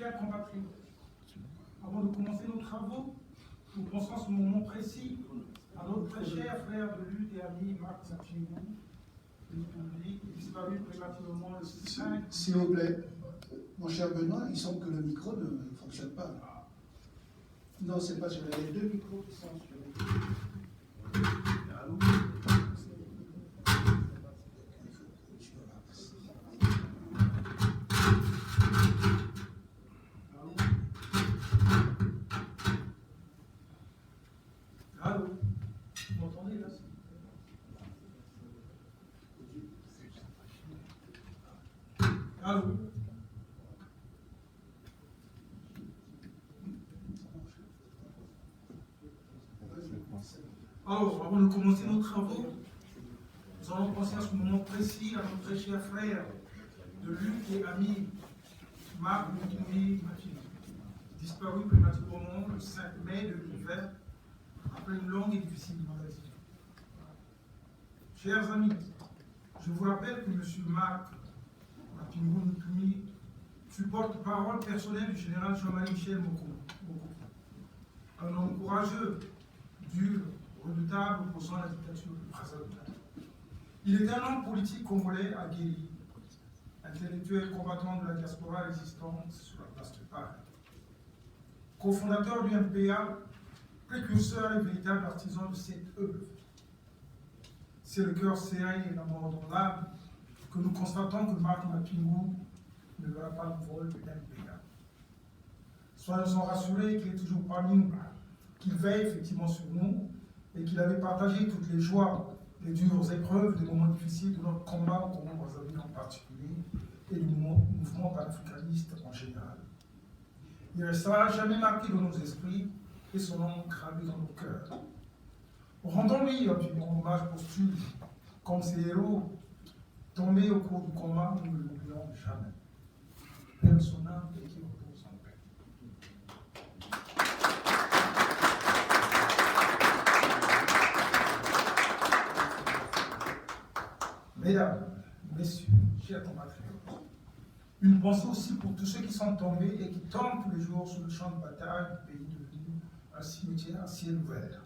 Chers compatriotes, avant de commencer nos travaux, nous pensons à ce moment précis à notre très cher frère de lutte et ami Marc Sapingou, disparu prématurément le 5. S'il vous plaît, mon cher Benoît, il semble que le micro ne fonctionne pas. Non, c'est pas sur les deux micros qui sont sur les... Allô? Allô? Vous m'entendez là? Allô? Alors, avant de commencer nos travaux, nous allons penser à ce moment précis à notre très cher frère de lutte et ami Marc Mutumbi Mathieu, disparu prématurément le 5 mai 2020 après une longue et difficile maladie. Chers amis, je vous rappelle que M. Marc Mutumbi fut porte-parole personnel du général Jean-Marie Michel Mokoko, un homme courageux, dur, redoutable, opposant à la dictature de Brazzaville. Il était un homme politique congolais aguerri, intellectuel combattant de la diaspora résistante sur la place de Paris. Cofondateur du MPA, précurseur et véritable artisan de cette œuvre. C'est le cœur serré et la mort dans l'âme que nous constatons que Marc Mapingou ne verra pas le vol du MPA. Soyons rassurés qu'il est toujours parmi nous, qu'il veille effectivement sur nous et qu'il avait partagé toutes les joies, les dures épreuves, les moments difficiles de notre combat au Congo-Brazzaville en particulier et du mouvement panafricaniste en général. Il restera jamais marqué dans nos esprits et son nom gravé dans nos cœurs. Rendons-lui un hommage posthume, comme ces héros tombés au cours du combat, nous ne l'oublions jamais. Père son âme et qui repose en paix. Mesdames, Messieurs, chers compatriotes, une pensée aussi pour tous ceux qui sont tombés et qui tombent tous les jours sur le champ de bataille du pays devenu un cimetière à ciel ouvert.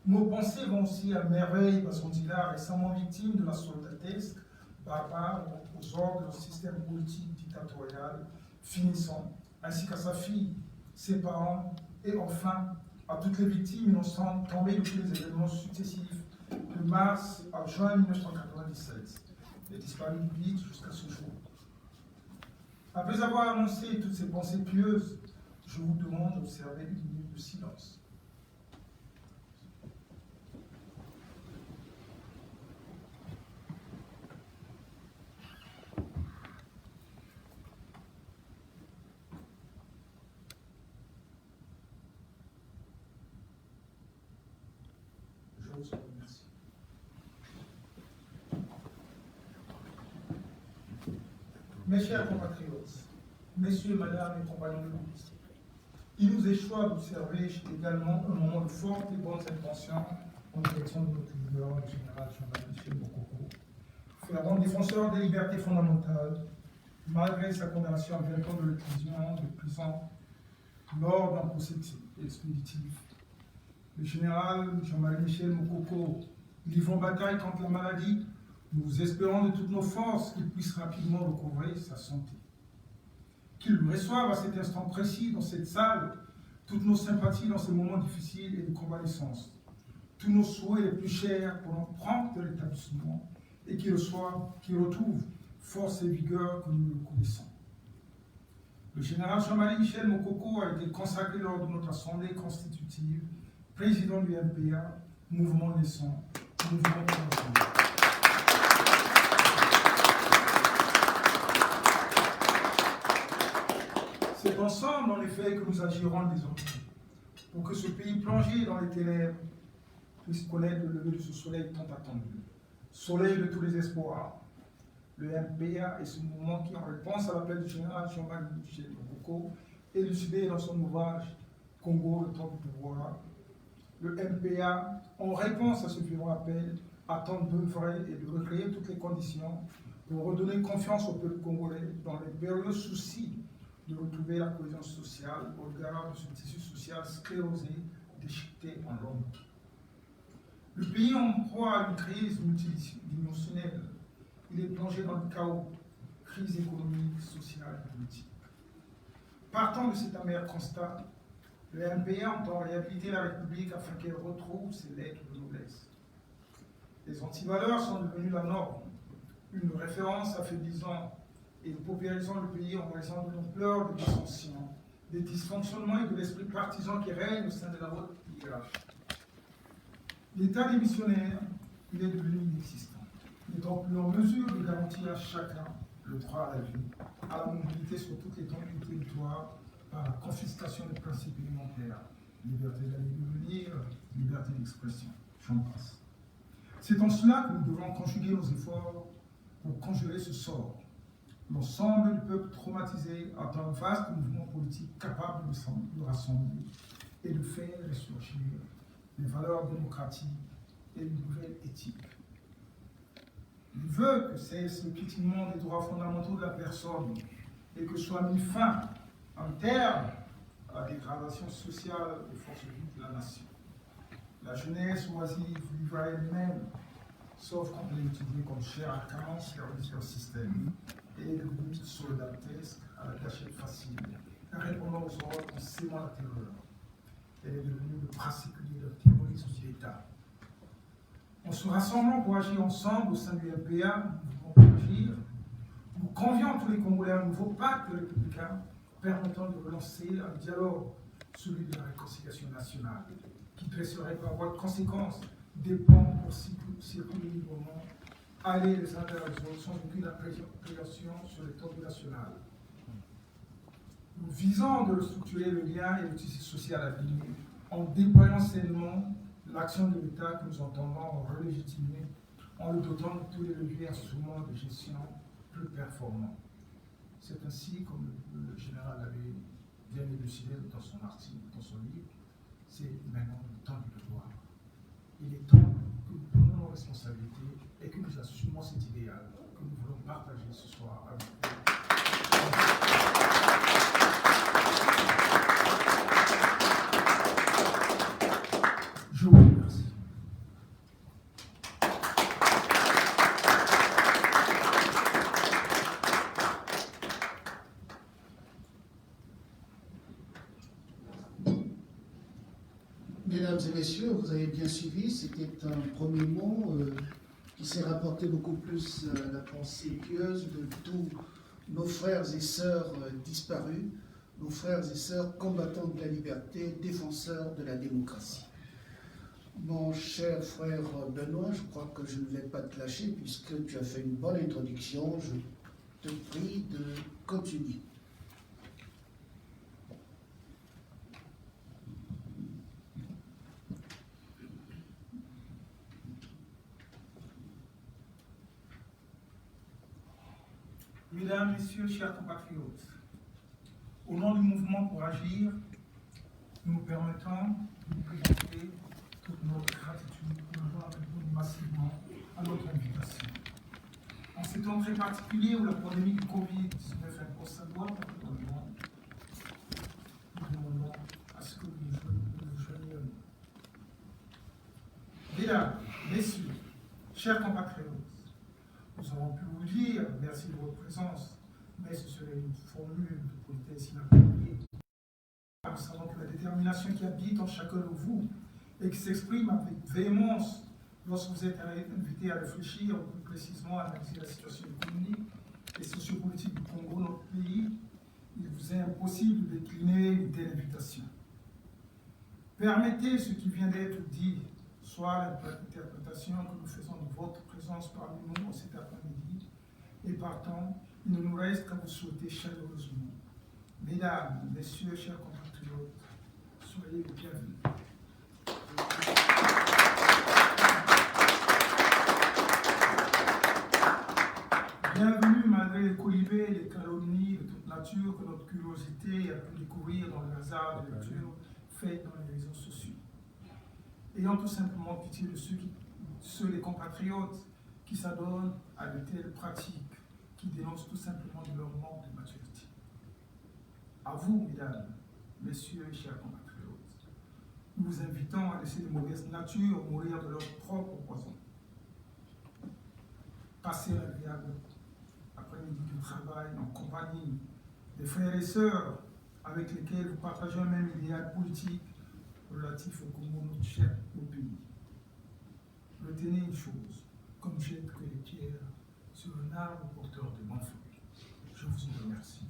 Nos pensées vont aussi à Merveille Basondila, récemment victime de la soldatesque barbare aux ordres d'un système politique dictatorial finissant, ainsi qu'à sa fille, ses parents et enfin à toutes les victimes innocentes tombées depuis les événements successifs de mars à juin 1997 et disparues vite jusqu'à ce jour. Après avoir annoncé toutes ces pensées pieuses, je vous demande d'observer une minute de silence. Je vous remercie. Mes chers compatriotes, messieurs, madame et compagnons de lutte, il nous échoit d'observer également un moment de fortes et bonnes intentions en direction de notre leader, le général Jean-Marie Michel Mokoko, fervent défenseur des libertés fondamentales, malgré sa condamnation à 20 ans de prison lors d'un procès expéditif. Le général Jean-Marie Michel Mokoko livrant bataille contre la maladie, nous espérons de toutes nos forces qu'il puisse rapidement recouvrer sa santé. Qu'il reçoive à cet instant précis dans cette salle toutes nos sympathies dans ces moments difficiles et de convalescence, tous nos souhaits les plus chers pour un prompt rétablissement et qu'il retrouve force et vigueur que nous le connaissons. Le général Jean-Marie Michel Mokoko a été consacré lors de notre assemblée constitutive, président du MPA, mouvement naissant, mouvement naissant. C'est ensemble, en effet, que nous agirons désormais, pour que ce pays plongé dans les ténèbres puisse connaître le lever de ce soleil tant attendu, soleil de tous les espoirs. Le MPA est ce mouvement qui, en réponse à l'appel du général Jean-Marie Michel Mokoko, élucidé dans son ouvrage Congo, le temps du pouvoir. Le MPA, en réponse à ce violent appel, attend d'œuvrer et de recréer toutes les conditions pour redonner confiance au peuple congolais dans les périlleux soucis de retrouver retrouver la cohésion sociale au regard de ce tissu social sclérosé, déchiqueté en l'ombre. Le pays en proie à une crise multidimensionnelle. Il est plongé dans le chaos, crise économique, sociale et politique. Partant de cet amer constat, le MPA entend réhabiliter la République afin qu'elle retrouve ses lettres de noblesse. Les antivaleurs sont devenues la norme, une référence affaiblissant et paupérisant le pays en raison de l'ampleur des dissensions, des dysfonctionnements et de l'esprit partisan qui règne au sein de la haute hiérarchie. L'État démissionnaire, il est devenu inexistant. Il n'est donc plus en mesure de garantir à chacun le droit à la vie, à la mobilité sur toute l'étendue du territoire, par la confiscation des principes élémentaires, liberté d'aller et de venir, liberté d'expression. J'en passe. C'est en cela que nous devons conjuguer nos efforts pour conjurer ce sort. L'ensemble du peuple traumatisé attend un vaste mouvement politique capable de rassembler et de faire ressurgir les valeurs démocratiques et une nouvelle éthique. Il veut que cesse le piétinement des droits fondamentaux de la personne et que soit mis fin, en terme, à la dégradation sociale des forces vives de la nation. La jeunesse oisive vivra elle-même, sauf quand elle est utilisée comme chair à canon service au système, et le but soldatesque à la gâchette facile, répondant aux ordres en sémant la terreur. Elle est devenue le particulier de terrorisme de l'État. En se rassemblant pour agir ensemble au sein du MPA, nous pouvons agir. Nous convions tous les Congolais à un nouveau pacte républicain permettant de relancer un dialogue, celui de la réconciliation nationale, qui dresserait par voie de conséquence des ponts pour circuler librement, aller les uns vers les autres sans aucune appréhension sur l'étendue nationale. Nous visons de structurer le lien et le tissu social à venir en déployant sainement l'action de l'État que nous entendons relégitimer en le dotant de tous les leviers et instruments de gestion plus performants. C'est ainsi, comme le général avait bien élucidé dans son article, dans son livre, c'est maintenant le temps du devoir. Il est temps que nous prenions nos responsabilités et que nous assumons cet idéal que nous voulons partager ce soir avec vous. Je vous remercie. Mesdames et messieurs, vous avez bien suivi, c'était un premier mot qui s'est rapporté beaucoup plus à la pensée pieuse de tous nos frères et sœurs disparus, nos frères et sœurs combattants de la liberté, défenseurs de la démocratie. Mon cher frère Benoît, je crois que je ne vais pas te lâcher puisque tu as fait une bonne introduction. Je te prie de continuer. Mesdames, Messieurs, chers compatriotes, au nom du mouvement pour agir, nous nous permettons de vous présenter toute notre gratitude pour avoir répondu massivement à notre invitation. En ces temps très particuliers où la pandémie du Covid-19 impose sa loi pour tout le monde, nous demandons à ce que vous nous joigniez à nous. Mesdames, Messieurs, chers compatriotes, nous avons pu vous dire merci de votre présence, mais ce serait une formule de politesse inappropriée. Nous savons que la détermination qui habite en chacun de vous et qui s'exprime avec véhémence lorsque vous êtes invité à réfléchir plus précisément à analyser la situation économique et sociopolitique du Congo, notre pays, il vous est impossible de décliner une telle invitation. Permettez ce qui vient d'être dit, soit l'interprétation que nous faisons de votre présence parmi nous cet après-midi, et partant, il ne nous reste qu'à vous souhaiter chaleureusement. Mesdames, Messieurs, chers compatriotes, soyez les bienvenus. Bienvenue malgré les colibés et les calomnies de toute nature que notre curiosité a pu découvrir dans le hasard de lectures faites dans les réseaux sociaux. Ayant tout simplement pitié de ceux les compatriotes qui s'adonnent à de telles pratiques qui dénoncent tout simplement de leur manque de maturité. À vous, mesdames, messieurs et chers compatriotes, nous vous invitons à laisser les mauvaises natures mourir de leur propre poison. Passez un agréable après-midi du travail en compagnie des frères et sœurs avec lesquels vous partagez un même idéal politique relatif au Congo, notre cher pays. Retenez une chose, comme jette que les pierres sur un arbre porteur de bons fruits. Je vous en remercie.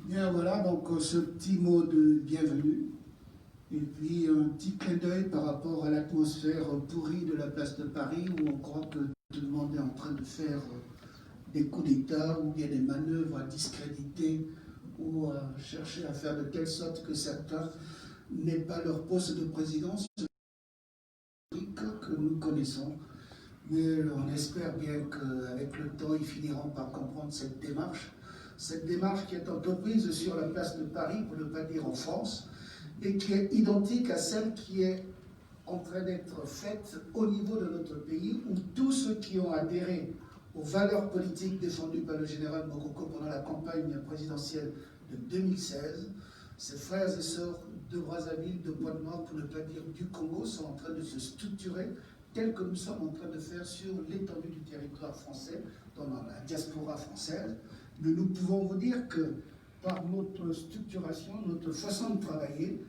Bien, voilà, donc ce petit mot de bienvenue, et puis un petit clin d'œil par rapport à l'atmosphère pourrie de la place de Paris, où on croit que tout le monde est en train de faire des coups d'État, ou bien des manœuvres à discréditer, ou à chercher à faire de telle sorte que certains n'aient pas leur poste de présidence, que nous connaissons. Mais on espère bien qu'avec le temps, ils finiront par comprendre cette démarche qui est entreprise sur la place de Paris, pour ne pas dire en France, et qui est identique à celle qui est en train d'être faite au niveau de notre pays, où tous ceux qui ont adhéré aux valeurs politiques défendues par le général Mokoko pendant la campagne présidentielle de 2016, ses frères et sœurs de Brazzaville, de Pointe-Noire, pour ne pas dire du Congo, sont en train de se structurer tel que nous sommes en train de faire sur l'étendue du territoire français, dans la diaspora française. Mais nous pouvons vous dire que par notre structuration, notre façon de travailler,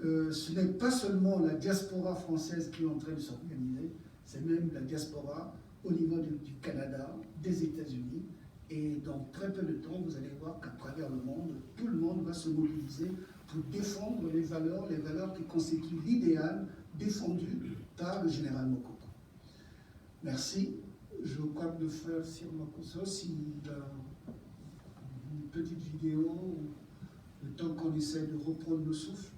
ce n'est pas seulement la diaspora française qui est en train de s'organiser, c'est même la diaspora au niveau du Canada, des États-Unis. Et dans très peu de temps, vous allez voir qu'à travers le monde, tout le monde va se mobiliser pour défendre les valeurs qui constituent l'idéal défendu par le général Mokoko. Merci. Je crois que le frère Sir Makosso, s'il a une petite vidéo, le temps qu'on essaie de reprendre le souffle.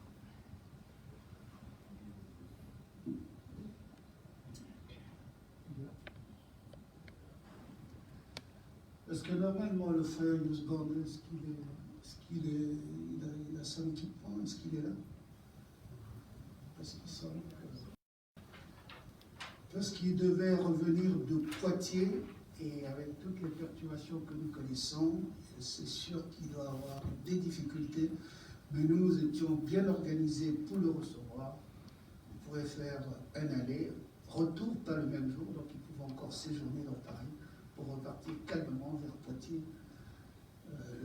Parce que normalement, le frère Yousborn, il a son équipement, est-ce qu'il est là? Parce qu'il devait revenir de Poitiers, et avec toutes les perturbations que nous connaissons, c'est sûr qu'il doit avoir des difficultés, mais nous étions bien organisés pour le recevoir. On pourrait faire un aller-retour, pas le même jour, donc il pouvait encore séjourner dans Paris pour repartir calmement vers Poitiers.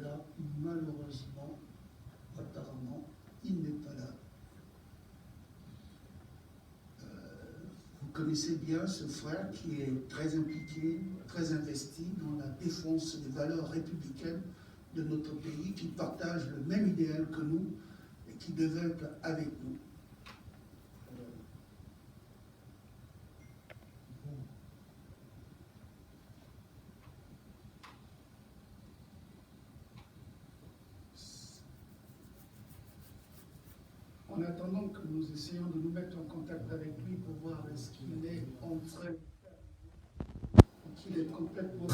Là, malheureusement, apparemment, il n'est pas là. Vous connaissez bien ce frère qui est très impliqué, très investi dans la défense des valeurs républicaines de notre pays, qui partage le même idéal que nous et qui devait être avec nous. En attendant que nous essayons de nous mettre en contact avec lui pour voir est-ce qu'il est en train, qu'il est complètement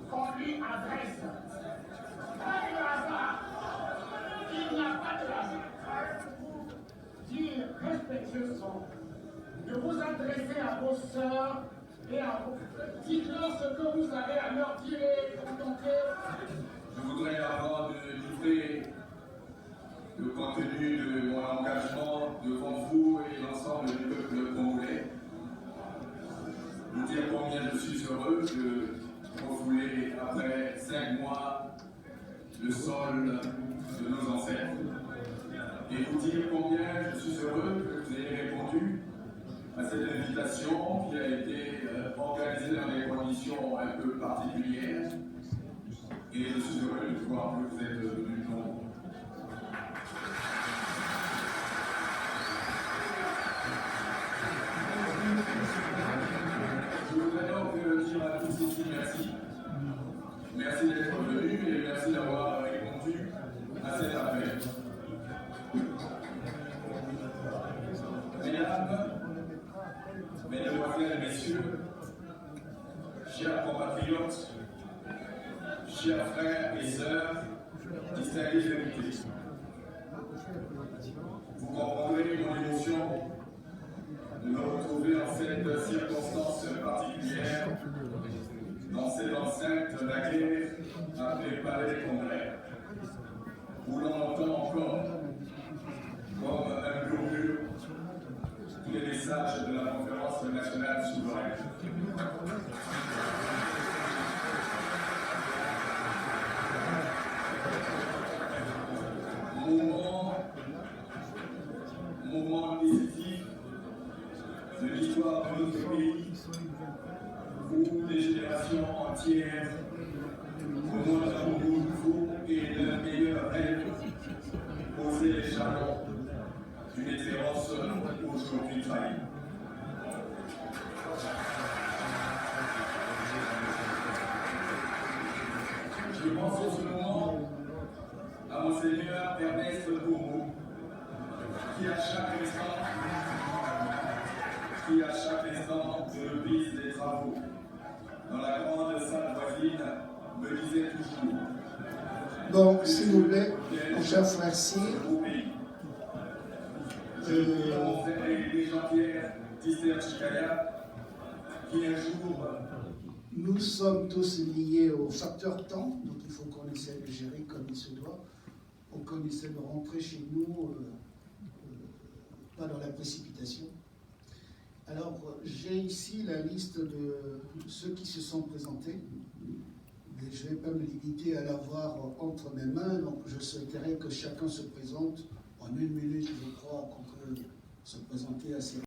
qu'on lui adresse. Pas de hasard. Il n'y a pas de hasard. Dire respectueusement de vous adresser à vos sœurs et à vos... Dites-leur ce que vous avez à leur dire pour tenter. Je voudrais, avant de livrer le contenu de mon engagement devant vous et l'ensemble du peuple congolais, vous dire combien je suis heureux de refouler après 5 mois le sol de nos ancêtres. Et vous dire combien je suis heureux que vous ayez répondu à cette invitation qui a été organisée dans des conditions un peu particulières. Et je suis heureux de voir que vous êtes venus nombreux. Je voudrais donc dire à tous ici merci. chers compatriotes, chers frères et sœurs, distingués invités, vous comprendrez mon émotion de me retrouver en cette circonstance particulière, dans cette enceinte naguère appelée Palais des Congrès, où l'on entend encore, comme un murmure, tous les messages de la conférence nationale souveraine. Mouvement décisif de l'histoire de notre pays, où des générations entières remontent un nouveau et d'un meilleur rêve, poser les jalons d'une espérance aujourd'hui trahie. Je pense en ce moment à Monseigneur Ernest Bourbeau, qui à chaque instant de l'office des travaux, dans la grande salle voisine, me disait toujours. Bon, s'il vous plaît, mon cher frère Cyr. Mon frère Jean-Pierre Tisser-Chikaya, qui un jour. Nous sommes tous liés au facteur temps, donc il faut qu'on essaie de gérer comme il se doit, pour qu'on essaie de rentrer chez nous, pas dans la précipitation. Alors, j'ai ici la liste de ceux qui se sont présentés. Mais je ne vais pas me limiter à l'avoir entre mes mains, donc je souhaiterais que chacun se présente en 1 minute, je crois qu'on peut se présenter assez